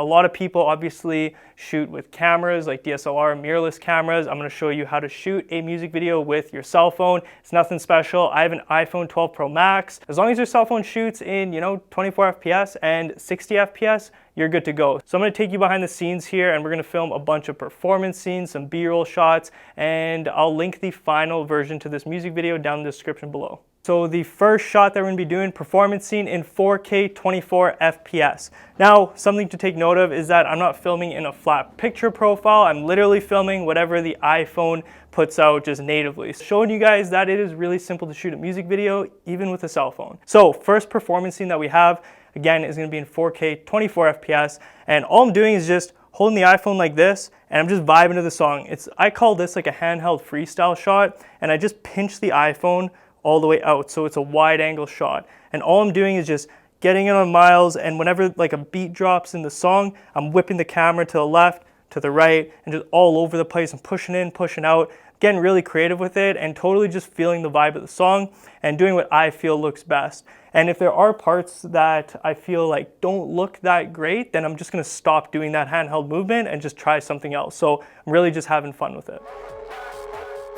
A lot of people obviously shoot with cameras like DSLR, mirrorless cameras. I'm going to show you how to shoot a music video with your cell phone. It's nothing special. I have an iPhone 12 Pro Max. As long as your cell phone shoots in, 24 FPS and 60 FPS, you're good to go. So I'm going to take you behind the scenes here, and we're going to film a bunch of performance scenes, some B-roll shots, and I'll link the final version to this music video down in the description below. So the first shot that we're going to be doing, performance scene in 4K 24 FPS. Now, something to take note of is that I'm not filming in a flat picture profile. I'm literally filming whatever the iPhone puts out just natively. Showing you guys that it is really simple to shoot a music video, even with a cell phone. So first performance scene that we have, again, is going to be in 4K 24 FPS. And all I'm doing is just holding the iPhone like this, and I'm just vibing to the song. I call this like a handheld freestyle shot, and I just pinch the iPhone all the way out, so it's a wide angle shot. And all I'm doing is just getting it on Miles, and whenever like a beat drops in the song, I'm whipping the camera to the left, to the right, and just all over the place. I'm pushing in, pushing out, getting really creative with it, and totally just feeling the vibe of the song and doing what I feel looks best. And if there are parts that I feel like don't look that great, then I'm just gonna stop doing that handheld movement and just try something else. So I'm really just having fun with it.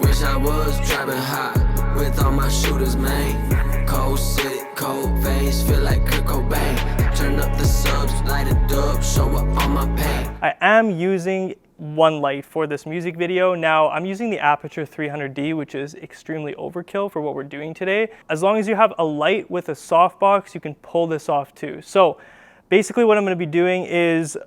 Wish I was driving high with all my shooters, man. Cold city, cold veins, feel like Kurt Cobain. Turn up the subs, light it up, show up all my pain. I am using one light for this music video. Now, I'm using the Aperture 300D, which is extremely overkill for what we're doing today. As long as you have a light with a softbox, you can pull this off too. So basically what I'm going to be doing is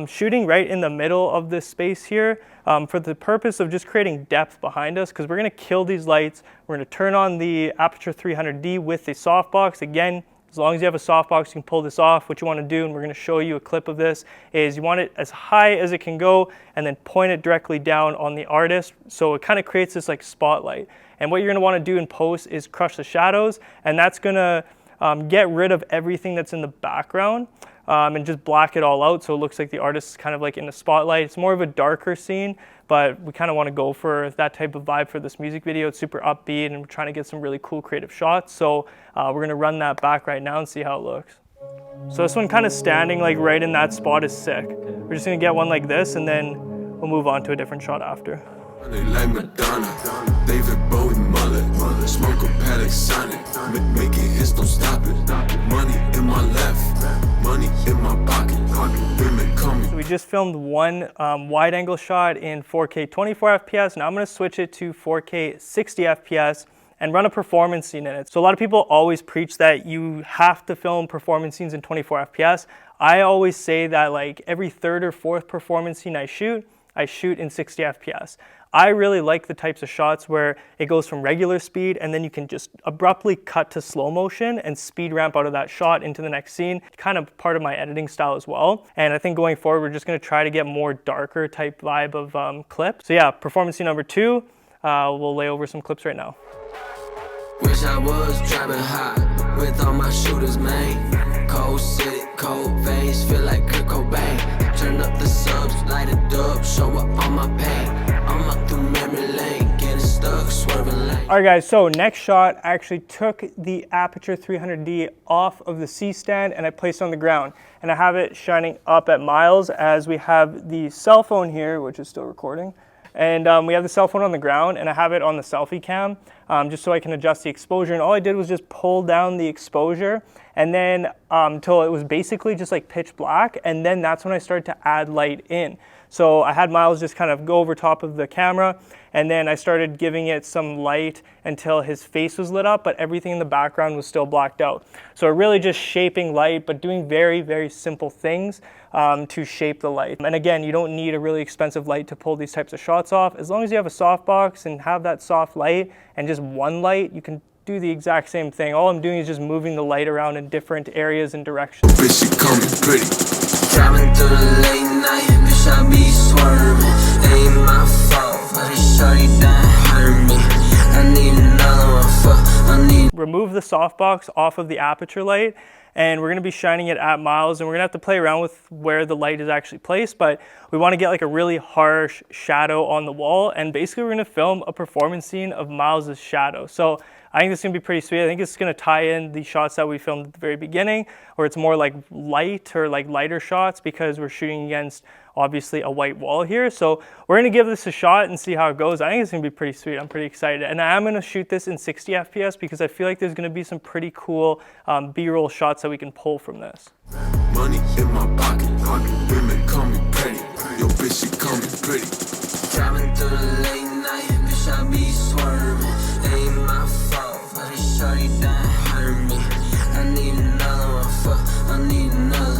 shooting right in the middle of this space here for the purpose of just creating depth behind us, because we're going to kill these lights. We're going to turn on the Aperture 300D with the softbox. Again, as long as you have a softbox, you can pull this off. What you want to do, and we're going to show you a clip of this, is you want it as high as it can go and then point it directly down on the artist. So it kind of creates this like spotlight. And what you're going to want to do in post is crush the shadows, and that's going to get rid of everything that's in the background. And just black it all out so it looks like the artist is kind of like in the spotlight. It's more of a darker scene, but we kind of want to go for that type of vibe for this music video. It's super upbeat, and we're trying to get some really cool creative shots. So we're going to run that back right now and see how it looks. So this one kind of standing like right in that spot is sick. We're just going to get one like this, and then we'll move on to a different shot after. They like Madonna, David Bowie mullet, smoke a paddock Sonic, making hits, don't stop it. Money in my left, money in my pocket. Women coming. So we just filmed one wide angle shot in 4K 24 FPS. Now I'm going to switch it to 4K 60 FPS and run a performance scene in it. So a lot of people always preach that you have to film performance scenes in 24 FPS. I always say that like every third or fourth performance scene I shoot in 60 FPS. I really like the types of shots where it goes from regular speed and then you can just abruptly cut to slow motion and speed ramp out of that shot into the next scene. Kind of part of my editing style as well. And I think going forward, we're just gonna try to get more darker type vibe of clips. So yeah, performance scene number 2, we'll lay over some clips right now. Wish I was driving high with all my shooters, man. Cold city, cold veins, feel like Kurt Cobain. Turn up the subs, light it up, show up all my pain. I'm up through memory lane, getting stuck, swerving lane. All right guys, so next shot, I actually took the Aperture 300D off of the C-stand and I placed it on the ground. And I have it shining up at Miles as we have the cell phone here, which is still recording. And we have the cell phone on the ground, and I have it on the selfie cam just so I can adjust the exposure. And all I did was just pull down the exposure, and then until it was basically just like pitch black, and then that's when I started to add light in. So I had Miles just kind of go over top of the camera, and then I started giving it some light until his face was lit up, but everything in the background was still blacked out. So really just shaping light, but doing very, very simple things to shape the light. And again, you don't need a really expensive light to pull these types of shots off. As long as you have a softbox and have that soft light and just one light, you can do the exact same thing. All I'm doing is just moving the light around in different areas and directions. Bitch, she coming pretty. Driving through the late night, bitch, I be swerving. Ain't my fault, but it's shorty done hurt me. I need another one, I need. Remove the softbox off of the aperture light, and we're going to be shining it at Miles, and we're going to have to play around with where the light is actually placed, but we want to get like a really harsh shadow on the wall, and basically we're going to film a performance scene of Miles's shadow. So I think this is gonna be pretty sweet. I think it's gonna tie in the shots that we filmed at the very beginning, where it's more like light or like lighter shots because we're shooting against obviously a white wall here. So we're gonna give this a shot and see how it goes. I think it's gonna be pretty sweet. I'm pretty excited. And I am gonna shoot this in 60 FPS because I feel like there's gonna be some pretty cool B-roll shots that we can pull from this. Money in my pocket, women call me pretty. Yo, bitch, she call me pretty. Driving through the late night, bitch, I be swerving. Ain't my fault, but this shorty done hurt me. I need another one, fuck, I need another.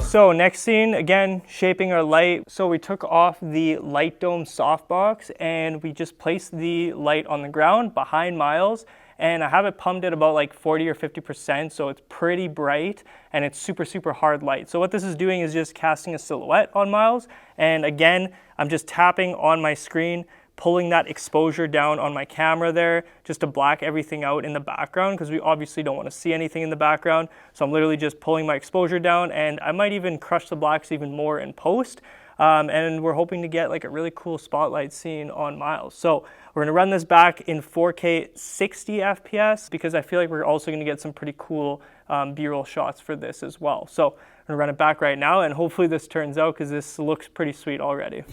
So next scene, again, shaping our light. So we took off the light dome softbox and we just placed the light on the ground behind Miles. And I have it pumped at about like 40 or 50%, so it's pretty bright and it's super, super hard light. So what this is doing is just casting a silhouette on Miles. And again, I'm just tapping on my screen, pulling that exposure down on my camera there just to black everything out in the background because we obviously don't want to see anything in the background. So I'm literally just pulling my exposure down, and I might even crush the blacks even more in post. And we're hoping to get like a really cool spotlight scene on Miles. So we're gonna run this back in 4K 60 FPS because I feel like we're also gonna get some pretty cool B-roll shots for this as well. So I'm gonna run it back right now and hopefully this turns out because this looks pretty sweet already.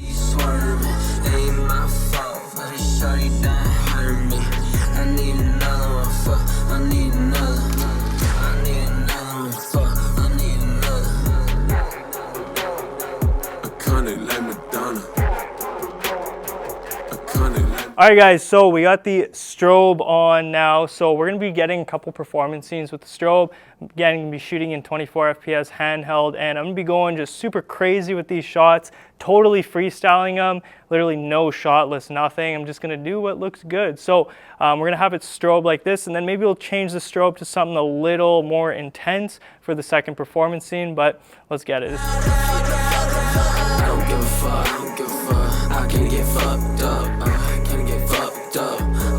All right guys, so we got the strobe on now. So we're gonna be getting a couple performance scenes with the strobe. Again, I'm gonna be shooting in 24 FPS handheld, and I'm gonna be going just super crazy with these shots, totally freestyling them, literally no shot list, nothing. I'm just gonna do what looks good. So we're gonna have it strobe like this, and then maybe we'll change the strobe to something a little more intense for the second performance scene, but let's get it. I don't give a fuck, I don't give a fuck. I can't get fucked up.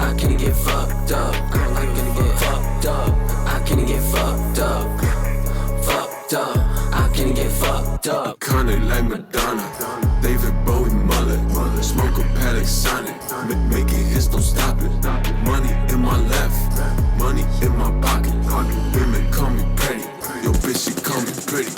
I can't get fucked up. I can't get fucked up. I can't get fucked up. Fucked up. I can't get fucked up. Iconic like Madonna, David Bowie mullet, smoke a paddock Sonic, making hits, don't stop it. Money in my left, money in my pocket. Women call me pretty, yo bitch she call me pretty.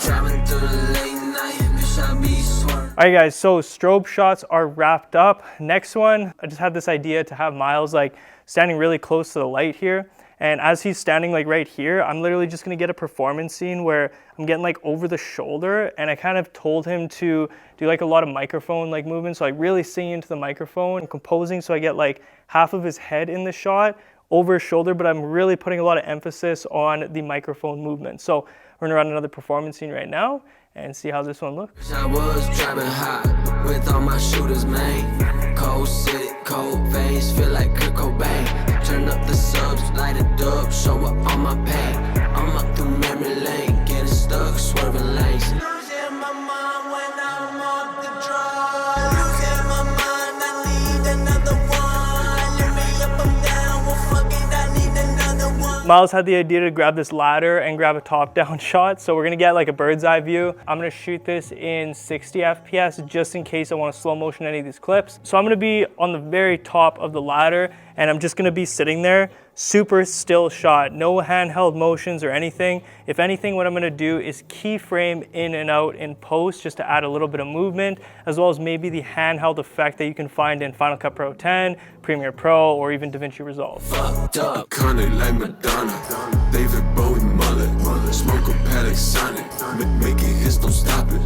Driving through the late night, bitch I be swerving. All right guys, so strobe shots are wrapped up. Next one, I just had this idea to have Miles like standing really close to the light here. And as he's standing like right here, I'm literally just gonna get a performance scene where I'm getting like over the shoulder, and I kind of told him to do like a lot of microphone like movements, so like really singing into the microphone and composing, so I get like half of his head in the shot over his shoulder, but I'm really putting a lot of emphasis on the microphone movement. So we're gonna run another performance scene right now and see how this one looks. I was driving hot with all my shooters, man. Cold city, cold veins, feel like Kurt Cobain. Turn up the subs, light it up, show up on my pain. I'm up through memory lane, getting stuck, swerving lanes. Losing my mind when I'm off the drugs. Losing my mind, I need another one. Lift me up, I'm down, well fuck it, I need another one. Miles had the idea to grab this ladder and grab a top-down shot, so we're gonna get like a bird's eye view. I'm gonna shoot this in 60 FPS just in case I want to slow motion any of these clips. So I'm gonna be on the very top of the ladder, and I'm just gonna be sitting there, super still shot, no handheld motions or anything. If anything, what I'm gonna do is keyframe in and out in post just to add a little bit of movement, as well as maybe the handheld effect that you can find in Final Cut Pro 10, Premiere Pro, or even DaVinci Resolve. Fucked up. Iconic like Madonna, David Bowie mullet, smoke a paddock Sonic, making hits, don't stop it.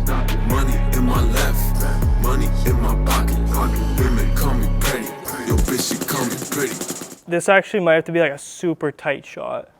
Money in my left, money in my pocket. Women call me pretty, yo bitch she call me pretty. This actually might have to be like a super tight shot,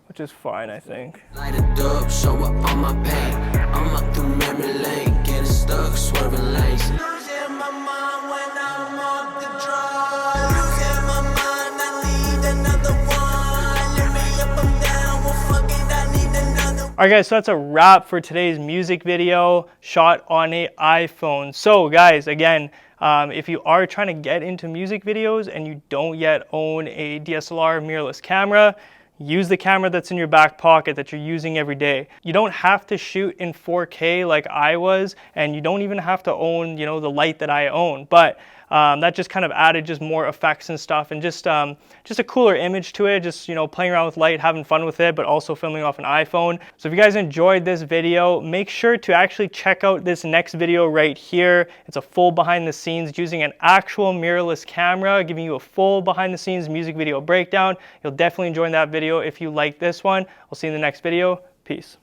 which is fine, I think. Light it up, show up on my pain. I'm up through memory lane, getting stuck, swerving lanes. Losing my mind when I'm off the drugs. Losing my mind, I need another one. Lift me up, I'm down, well fuck it, I need another one. All right guys, so that's a wrap for today's music video shot on an iPhone. So guys, again, if you are trying to get into music videos and you don't yet own a DSLR mirrorless camera, use the camera that's in your back pocket that you're using every day. You don't have to shoot in 4K like I was, and you don't even have to own, the light that I own. But that just kind of added just more effects and stuff, and just a cooler image to it, just, you know, playing around with light, having fun with it, but also filming off an iPhone. So if you guys enjoyed this video, make sure to actually check out this next video right here. It's a full behind the scenes using an actual mirrorless camera, giving you a full behind the scenes music video breakdown. You'll definitely enjoy that video if you like this one. I'll see you in the next video. Peace.